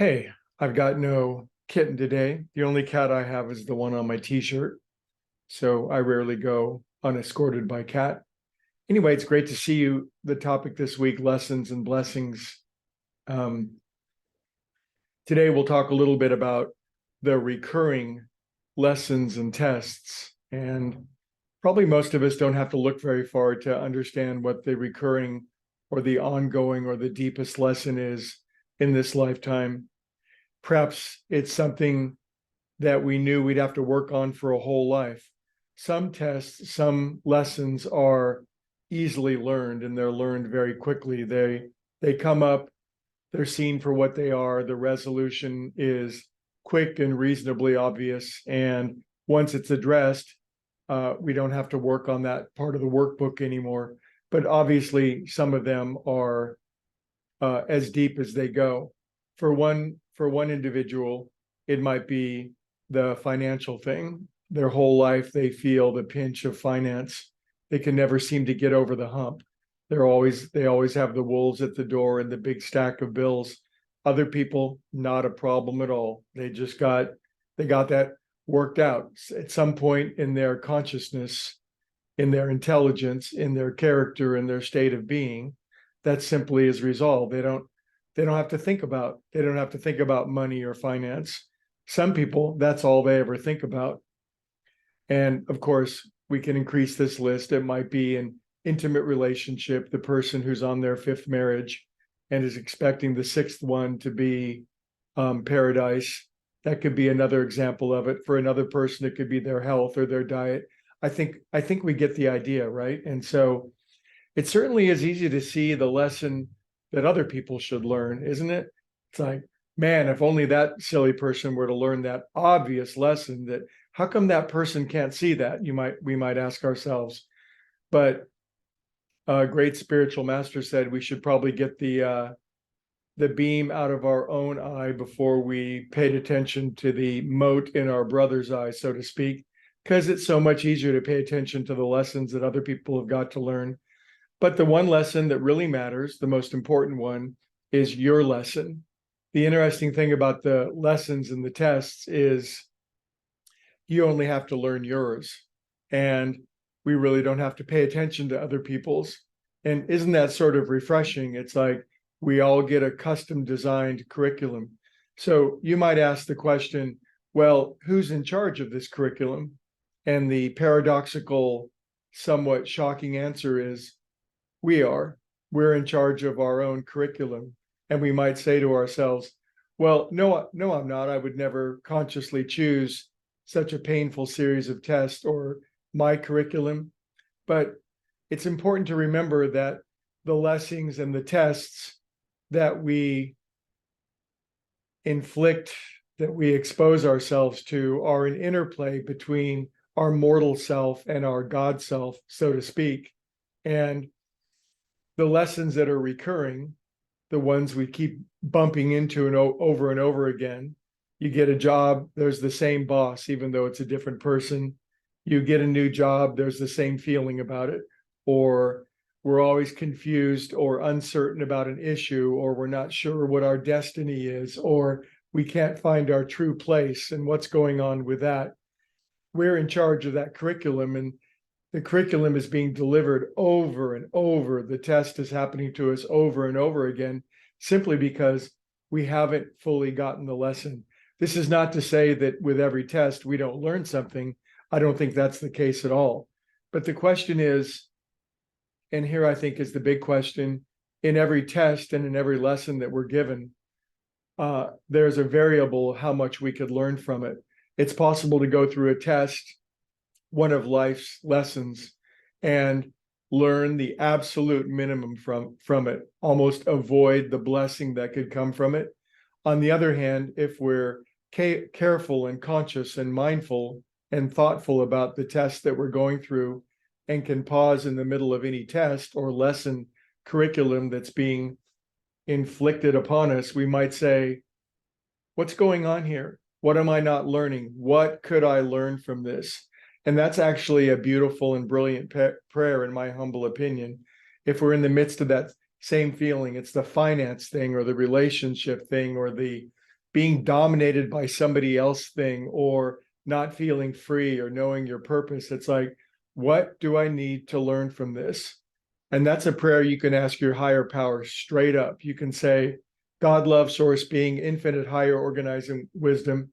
Hey, I've got no kitten today. The only cat I have is the one on my t-shirt. So I rarely go unescorted by cat. Anyway, it's great to see you. The topic this week, lessons and blessings. Um, Today we'll talk a little bit about the recurring lessons and tests. And probably most of us don't have to look very far to understand what the recurring or the ongoing or the deepest lesson is in this lifetime. Perhaps it's something that we knew we'd have to work on for a whole life. Some tests, some lessons are easily learned and they're learned very quickly. They come up, they're seen for what they are. The resolution is quick and reasonably obvious. And once it's addressed, we don't have to work on that part of the workbook anymore. But obviously, some of them are as deep as they go. For one individual, it might be the financial thing. Their whole life, they feel the pinch of finance. They can never seem to get over the hump. They always have the wolves at the door and the big stack of bills. Other people, not a problem at all. They got that worked out at some point in their consciousness, in their intelligence, in their character, in their state of being. That simply is resolved. They don't have to think about money or finance. Some people, that's all they ever think about. And of course, we can increase this list. It might be an intimate relationship, the person who's on their fifth marriage and is expecting the sixth one to be paradise. That could be another example of it. For another person, it could be their health or their diet. I think we get the idea, right? And so it certainly is easy to see the lesson that other people should learn, isn't it? It's like, man, if only that silly person were to learn that obvious lesson, that how come that person can't see that? We might ask ourselves. But a great spiritual master said we should probably get the beam out of our own eye before we paid attention to the mote in our brother's eye, so to speak, because it's so much easier to pay attention to the lessons that other people have got to learn. But the one lesson that really matters, the most important one, is your lesson. The interesting thing about the lessons and the tests is you only have to learn yours. And we really don't have to pay attention to other people's. And isn't that sort of refreshing? It's like we all get a custom designed curriculum. So you might ask the question, well, who's in charge of this curriculum? And the paradoxical, somewhat shocking answer is we are. We're in charge of our own curriculum. And we might say to ourselves, well, no, I'm not. I would never consciously choose such a painful series of tests or my curriculum. But it's important to remember that the lessons and the tests that we inflict, that we expose ourselves to, are an interplay between our mortal self and our God self, so to speak. And the lessons that are recurring, the ones we keep bumping into and over again. You get a job, there's the same boss, even though it's a different person. You get a new job, there's the same feeling about it. Or we're always confused or uncertain about an issue, or we're not sure what our destiny is, or we can't find our true place and what's going on with that. We're in charge of that curriculum, and the curriculum is being delivered over and over. The test is happening to us over and over again, simply because we haven't fully gotten the lesson. This is not to say that with every test we don't learn something. I don't think that's the case at all. But the question is, and here I think is the big question, in every test and in every lesson that we're given, there's a variable how much we could learn from it. It's possible to go through a test, one of life's lessons, and learn the absolute minimum from it, almost avoid the blessing that could come from it. On the other hand, if we're careful and conscious and mindful and thoughtful about the test that we're going through, and can pause in the middle of any test or lesson curriculum that's being inflicted upon us, we might say, what's going on here? What am I not learning? What could I learn from this? And that's actually a beautiful and brilliant prayer, in my humble opinion. If we're in the midst of that same feeling, it's the finance thing or the relationship thing or the being dominated by somebody else thing, or not feeling free or knowing your purpose. It's like, what do I need to learn from this? And that's a prayer you can ask your higher power straight up. You can say, God, love, source, being, infinite, higher organizing wisdom,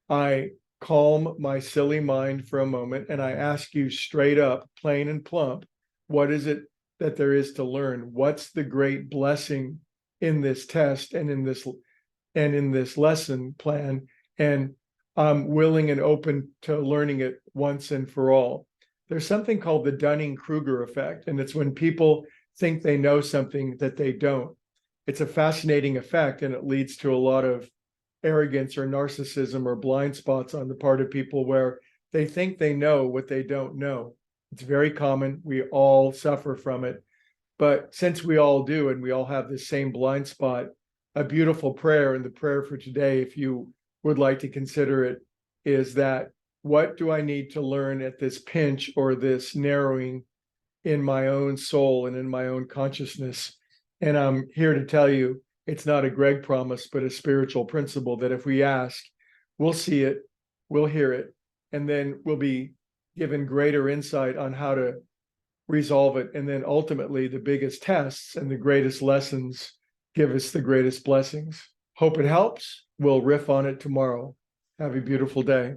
I calm my silly mind for a moment and I ask you straight up, plain and plump, what is it that there is to learn? What's the great blessing in this test and in this lesson plan? And I'm willing and open to learning it once and for all. There's something called the Dunning-Kruger effect, and it's when people think they know something that they don't. It's a fascinating effect, and it leads to a lot of arrogance or narcissism or blind spots on the part of people where they think they know what they don't know. It's very common. We all suffer from it. But since we all do, and we all have the same blind spot, a beautiful prayer, and the prayer for today, if you would like to consider it, is that what do I need to learn at this pinch or this narrowing in my own soul and in my own consciousness? And I'm here to tell you, it's not a Greg promise, but a spiritual principle that if we ask, we'll see it, we'll hear it, and then we'll be given greater insight on how to resolve it. And then ultimately, the biggest tests and the greatest lessons give us the greatest blessings. Hope it helps. We'll riff on it tomorrow. Have a beautiful day.